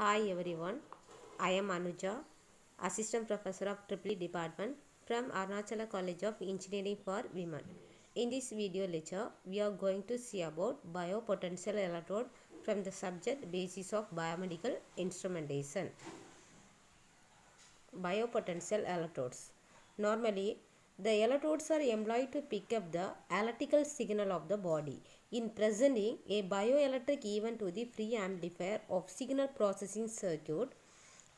Hi everyone, I am Anuja, Assistant Professor of EEE Department from Arunachala College of Engineering for Women. In this video lecture, we are going to see about biopotential electrode from the subject basis of biomedical instrumentation. Biopotential electrodes. Normally, the electrodes are employed to pick up the electrical signal of the body in presenting a bioelectric event to the free amplifier of signal processing circuit.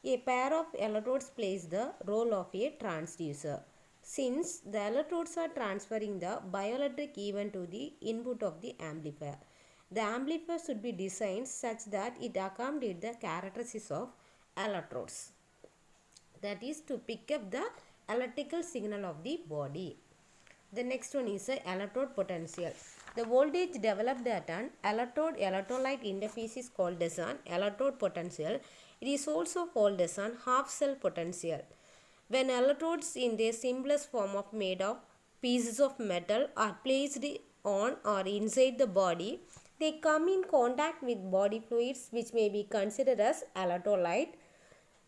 A pair of electrodes plays the role of a transducer. Since the electrodes are transferring the bioelectric event to the input of the amplifier, the amplifier should be designed such that it accommodates the characteristics of electrodes, that is to pick up the electrical signal of the body. The next one is the electrode potential. The voltage developed at an electrode electrolyte interface is called as an electrode potential. It is also called as an half cell potential. When electrodes in their simplest form of made of pieces of metal are placed on or inside the body, they come in contact with body fluids which may be considered as electrolyte.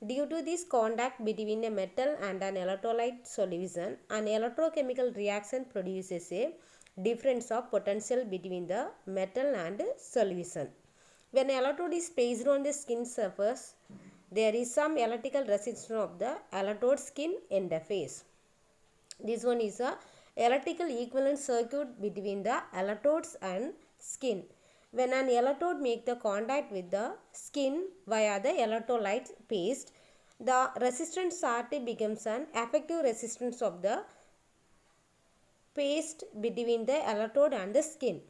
Due to this contact between a metal and an electrolyte solution, an electrochemical reaction produces a difference of potential between the metal and solution. When an electrode is placed on the skin surface, there is some electrical resistance of the electrode skin interface. This one is a electrical equivalent circuit between the electrodes and skin. When an electrode makes the contact with the skin via the electrolyte paste, the resistance RT becomes an effective resistance of the paste between the electrode and the skin.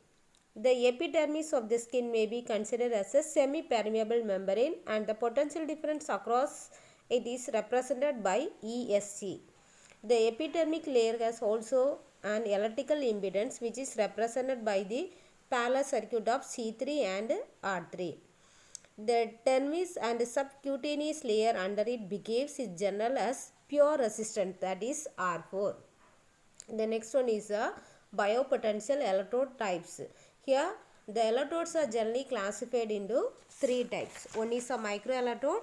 The epidermis of the skin may be considered as a semi-permeable membrane, and the potential difference across it is represented by ESC. The epidermic layer has also an electrical impedance which is represented by the parallel circuit of C3 and R3. The dermis and subcutaneous layer under it behaves in general as pure resistance, that is R4. The next one is a biopotential electrode types. Here the electrodes are generally classified into three types. One is a microelectrode,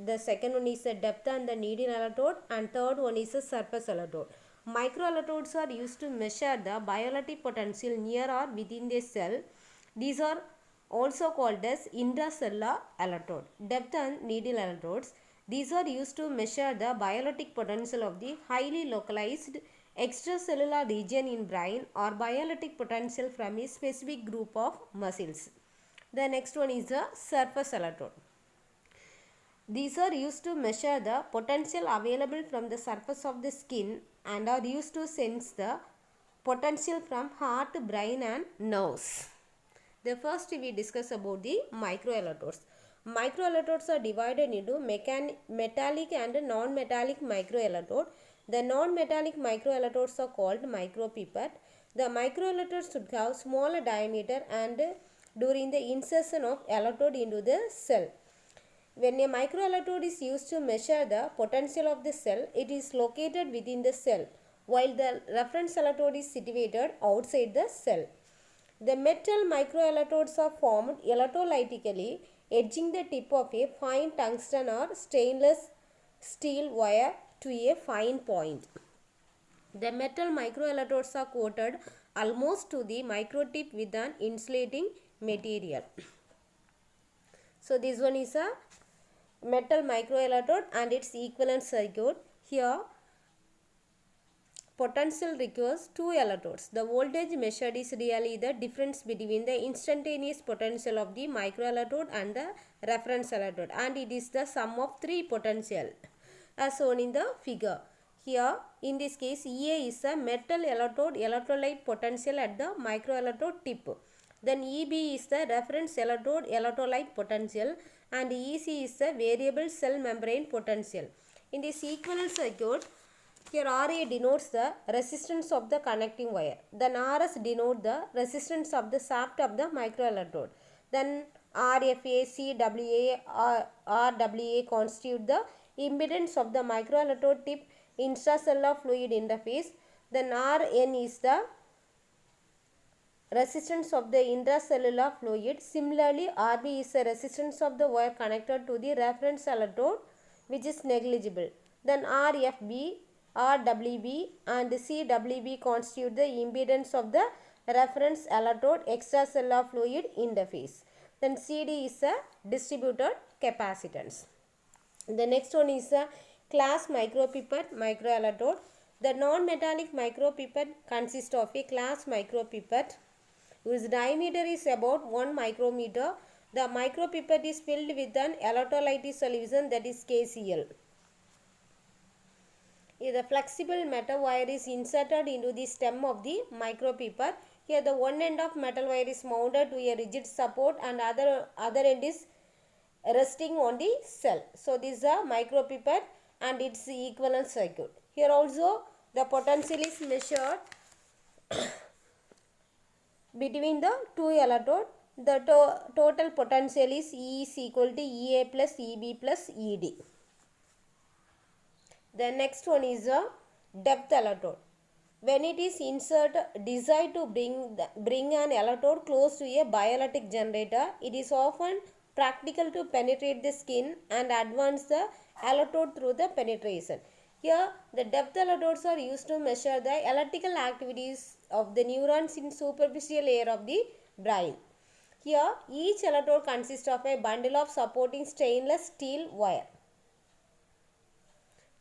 the second one is a depth and the needle electrode, and third one is a surface electrode. Microelectrodes are used to measure the bioelectric potential near or within the cell. These are also called as intracellular electrode. Depth and needle electrodes. These are used to measure the bioelectric potential of the highly localized extracellular region in brain or bioelectric potential from a specific group of muscles. The next one is the surface electrode. These are used to measure the potential available from the surface of the skin and are used to sense the potential from heart, brain and nerves. The first we discuss about the microelectrodes. Microelectrodes are divided into metallic and non-metallic microelectrode. The non-metallic microelectrodes are called micropipette. The microelectrodes should have smaller diameter and during the insertion of electrode into the cell. When a microelectrode is used to measure the potential of the cell, it is located within the cell, while the reference electrode is situated outside the cell. The metal microelectrodes are formed electrolytically, edging the tip of a fine tungsten or stainless steel wire to a fine point. The metal microelectrodes are coated almost to the microtip with an insulating material. So this one is a metal microelectrode and its equivalent circuit. Here potential requires two electrodes. The voltage measured is really the difference between the instantaneous potential of the microelectrode and the reference electrode, and it is the sum of three potential as shown in the figure. Here in this case EA is a metal electrode electrolyte potential at the microelectrode tip. Then EB is the reference electrode electrolyte potential and EC is the variable cell membrane potential. In this equivalent circuit, here RA denotes the resistance of the connecting wire. Then RS denotes the resistance of the shaft of the microelectrode. Then RFA, CWA, RWA constitute the impedance of the microelectrode tip intracellular fluid interface. Then RN is the resistance of the intracellular fluid. Similarly, Rb is the resistance of the wire connected to the reference electrode, which is negligible. Then RFB, RWB and CWB constitute the impedance of the reference electrode extracellular fluid interface. Then CD is a distributed capacitance. The next one is a class micropipette microelectrode. The non-metallic micropipette consists of a class micropipette whose diameter is about 1 micrometer. The micropipette is filled with an electrolyte solution, that is KCl. The flexible metal wire is inserted into the stem of the micropipette. Here the one end of metal wire is mounted to a rigid support and other end is resting on the cell. So this is a micropipette and its equivalent circuit. Here also the potential is measured between the two electrodes. The total potential is E is equal to EA plus EB plus ED. The next one is a depth electrode. When it is desired to bring an electrode close to a bioelectric generator, it is often practical to penetrate the skin and advance the electrode through the penetration. Here, the depth electrodes are used to measure the electrical activities of the neurons in superficial layer of the brain. Here, each electrode consists of a bundle of supporting stainless steel wire.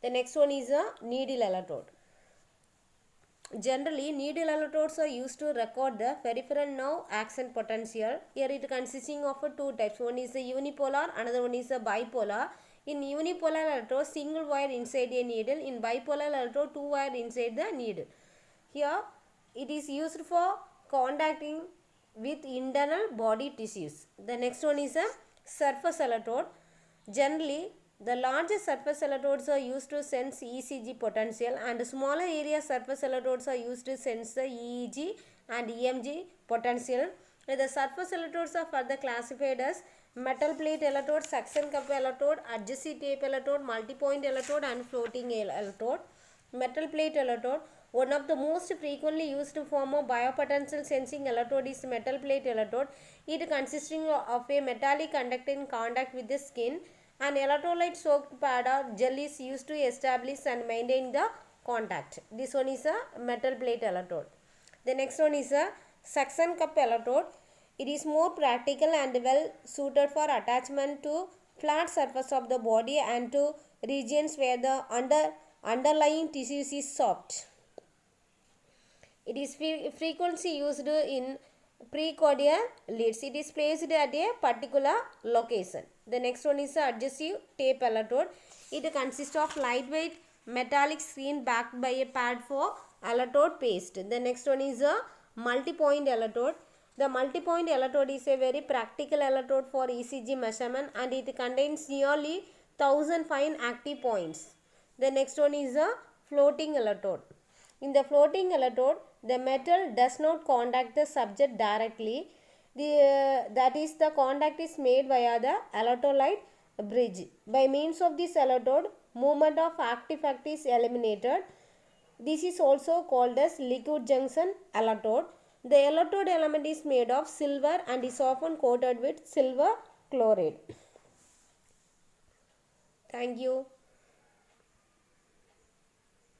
The next one is a needle electrode. Generally, needle electrodes are used to record the peripheral nerve action potential. Here it consisting of two types. One is a unipolar, another one is a bipolar. In unipolar electrode, single wire inside a needle. In bipolar electrode, two wire inside the needle. Here it is used for contacting with internal body tissues. The next one is a surface electrode. Generally, the larger surface electrodes are used to sense ECG potential and smaller area surface electrodes are used to sense the EEG and EMG potential. The surface electrodes are further classified as metal plate electrode, suction cup electrode, adhesive tape electrode, multipoint electrode and floating electrode. Metal plate electrode, one of the most frequently used form of biopotential sensing electrode is metal plate electrode. It consisting of a metallic conductor in contact with the skin. An electrolyte soaked pad or gel is used to establish and maintain the contact. This one is a metal plate electrode. The next one is a suction cup electrode. It is more practical and well suited for attachment to flat surface of the body and to regions where the underlying tissues is soft. It is frequently used in precordial leads. It is placed at a particular location. The next one is adhesive tape electrode. It consists of lightweight metallic screen backed by a pad for electrode paste. The next one is a multi-point electrode. The multi-point electrode is a very practical electrode for ECG measurement and it contains nearly 1000 fine active points. The next one is a floating electrode. In the floating electrode, the metal does not contact the subject directly. That is, the contact is made via the electrolyte bridge. By means of this electrode, movement of artifact is eliminated. This is also called as liquid junction electrode. The electrode element is made of silver and is often coated with silver chloride. Thank you.